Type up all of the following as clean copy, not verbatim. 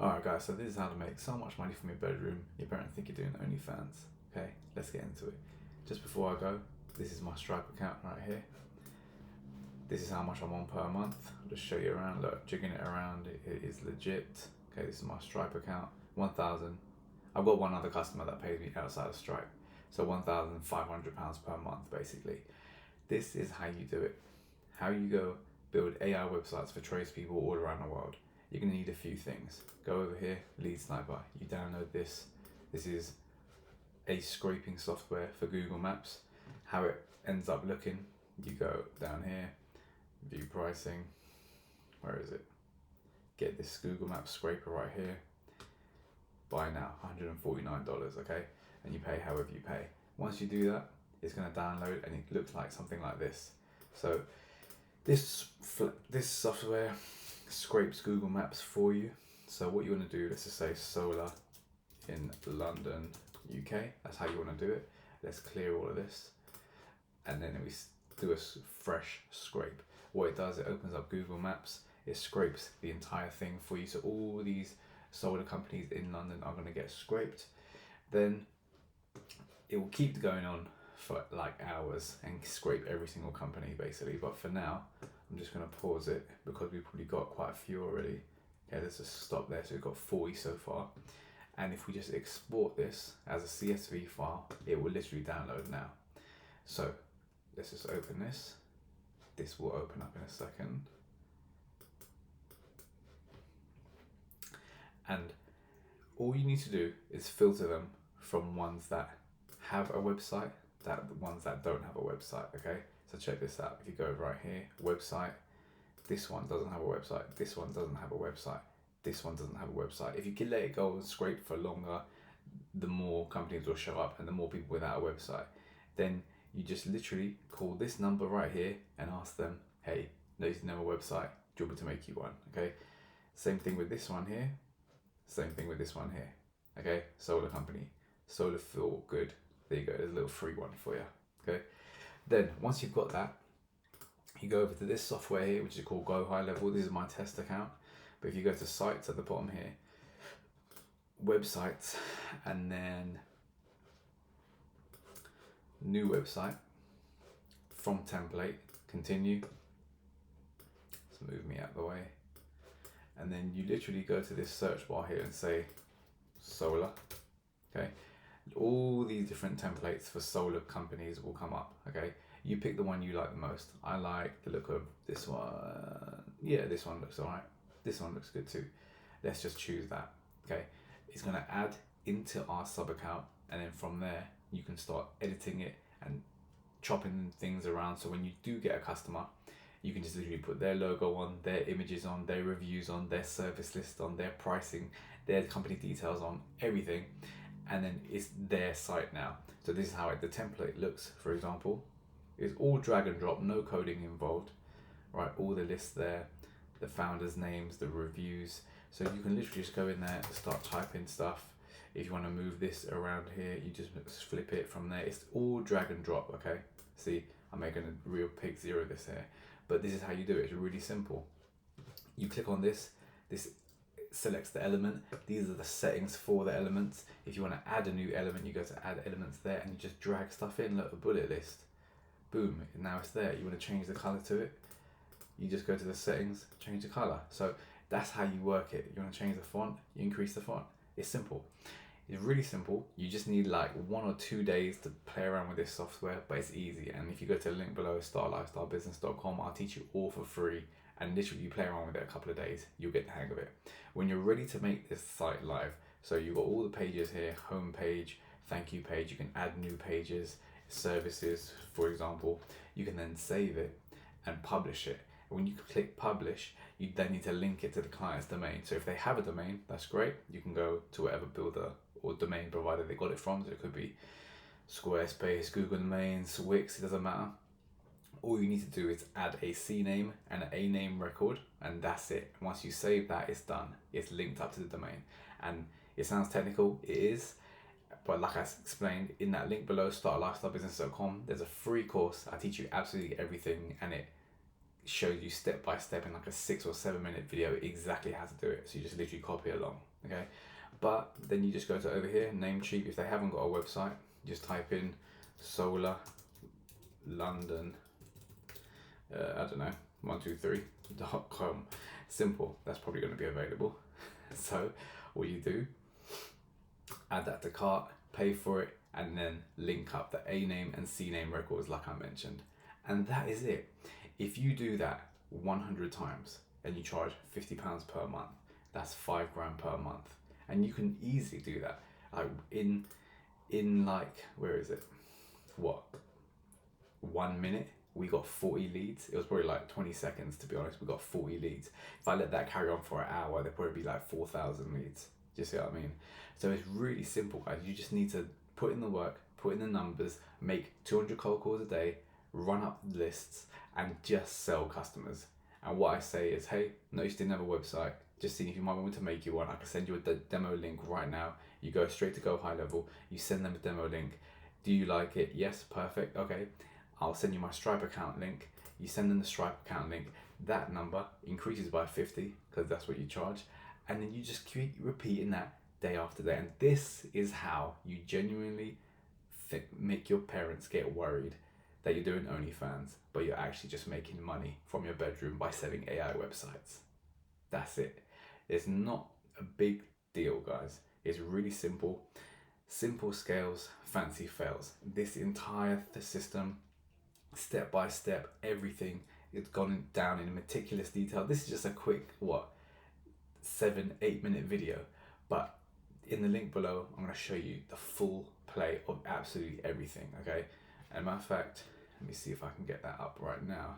Alright guys, so this is how to make so much money from your bedroom. Your parents think you're doing OnlyFans. Okay, let's get into it. Just before I go, this is my Stripe account right here. This is how much I'm on per month. I'll just show you around. Look, jigging it around, it is legit. Okay, this is my Stripe account. 1,000. I've got one other customer that pays me outside of Stripe. So £1,500 per month basically. This is how you do it. How you go build AI websites for tradespeople all around the world. You're going to need a few things. Go over here, Lead Sniper. You download this. This is a scraping software for Google Maps. How it ends up looking, you go down here, view pricing. Where is it? Get this Google Maps scraper right here. Buy now, $149, okay? And you pay however you pay. Once you do that, it's going to download and it looks like something like this. So this software scrapes Google Maps for you. So what you want to do, let's just say solar in London, UK. That's how you want to do it. Let's clear all of this. And then we do a fresh scrape. What it does, it opens up Google Maps. It scrapes the entire thing for you. So all these solar companies in London are going to get scraped. Then it will keep going on for like hours and scrape every single company basically. But for now, I'm just going to pause it because we've probably got quite a few already. Okay, let's just stop there. So we've got 40 so far. And if we just export this as a CSV file, it will literally download now. So let's just open this. This will open up in a second. And all you need to do is filter them from ones that have a website, the ones that don't have a website, okay? So check this out. If you go right here, website, this one doesn't have a website, this one doesn't have a website, this one doesn't have a website. If you can let it go and scrape for longer, the more companies will show up and the more people without a website. Then you just literally call this number right here and ask them, hey, no, you have a website, do you want me to make you one, okay? Same thing with this one here, same thing with this one here, okay? Solar company, solar feel good. There you go, there's a little free one for you, okay? Then once you've got that, you go over to this software here, which is called Go High Level. This is my test account. But if you go to sites at the bottom here, websites, and then new website, from template, continue. Let's move me out of the way. And then you literally go to this search bar here and say solar, okay? All these different templates for solar companies will come up, okay? You pick the one you like the most. I like the look of this one. Yeah, this one looks all right. This one looks good too. Let's just choose that, okay? It's gonna add into our sub account, and then from there, you can start editing it and chopping things around. So when you do get a customer, you can just literally put their logo on, their images on, their reviews on, their service list on, their pricing, their company details on, everything. And then it's their site now. So this is how the template looks, for example. It's all drag and drop, no coding involved, right? All the lists there, the founders' names, the reviews. So you can literally just go in there and start typing stuff. If you want to move this around here, you just flip it from there. It's all drag and drop, okay? See, I'm making a real pig zero of this here. But this is how you do it. It's really simple. You click on this selects the element. These are the settings for the elements. If you want to add a new element, you go to add elements there and you just drag stuff in. Look, a bullet list. Boom, now it's there. You want to change the color to it, you just go to the settings, change the color. So that's how you work it. You want to change the font, you increase the font. It's simple. It's really simple. You just need like 1 or 2 days to play around with this software, but it's easy. And if you go to the link below, startlifestylebusiness.com, I'll teach you all for free. And literally you play around with it a couple of days, you'll get the hang of it. When you're ready to make this site live, so you've got all the pages here, home page, thank you page, you can add new pages, services, for example, you can then save it and publish it. And when you click publish, you then need to link it to the client's domain. So if they have a domain, that's great. You can go to whatever builder or domain provider they got it from. So it could be Squarespace, Google Domains, Wix, it doesn't matter. All you need to do is add a CNAME and an ANAME record, and that's it. Once you save that, it's done. It's linked up to the domain. And it sounds technical, it is, but like I explained, in that link below, startlifestylebusiness.com, there's a free course. I teach you absolutely everything, and it shows you step by step in like a 6 or 7 minute video exactly how to do it. So you just literally copy along, okay? But then you just go to over here, Namecheap. If they haven't got a website, just type in Solar London, I don't know, 123.com. Simple, that's probably going to be available. So what you do, add that to cart, pay for it, and then link up the A name and C name records like I mentioned. And that is it. If you do that 100 times and you charge £50 per month, that's £5 grand per month. And you can easily do that. Like in like, where is it? What? 1 minute, we got 40 leads. It was probably like 20 seconds, to be honest. We got 40 leads. If I let that carry on for an hour, there'd probably be like 4,000 leads. Do you see what I mean? So it's really simple, guys. You just need to put in the work, put in the numbers, make 200 cold calls a day, run up lists, and just sell customers. And what I say is, hey, notice you didn't have a website. Just seeing if you might want to make you one. I can send you a demo link right now. You go straight to Go High Level. You send them a demo link. Do you like it? Yes, perfect. Okay, I'll send you my Stripe account link. You send them the Stripe account link. That number increases by 50 because that's what you charge. And then you just keep repeating that day after day. And this is how you genuinely make your parents get worried that you're doing OnlyFans, but you're actually just making money from your bedroom by selling AI websites. That's it. It's not a big deal, guys. It's really simple. Simple scales, fancy fails. This entire system, step by step, everything, it's gone down in meticulous detail. This is just a quick, 7-8 minute video, but in the link below, I'm going to show you the full play of absolutely everything, okay? And matter of fact, let me see if I can get that up right now.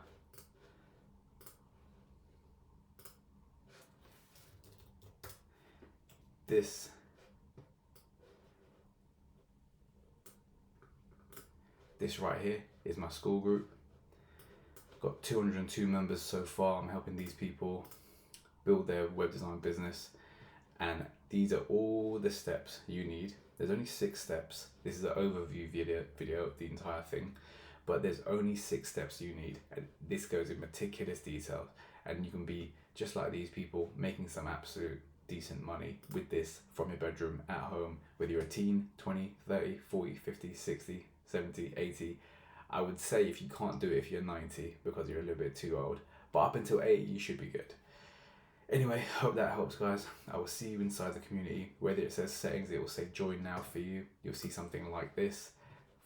This right here is my Skool group. I've got 202 members so far. I'm helping these people build their web design business, and these are all the steps you need. There's only 6 steps. This is an overview video of the entire thing, but there's only 6 steps you need, and this goes in meticulous detail, and you can be just like these people, making some absolute decent money with this from your bedroom at home, whether you're a teen, 20, 30, 40, 50, 60, 70, 80. I would say if you can't do it if you're 90 because you're a little bit too old, but up until 80 you should be good. Anyway, hope that helps, guys. I will see you inside the community. Whether it says settings, it will say join now for you. You'll see something like this.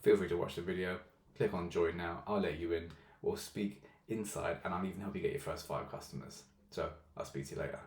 Feel free to watch the video. Click on join now. I'll let you in. We'll speak inside, and I'll even help you get your first 5 customers. So I'll speak to you later.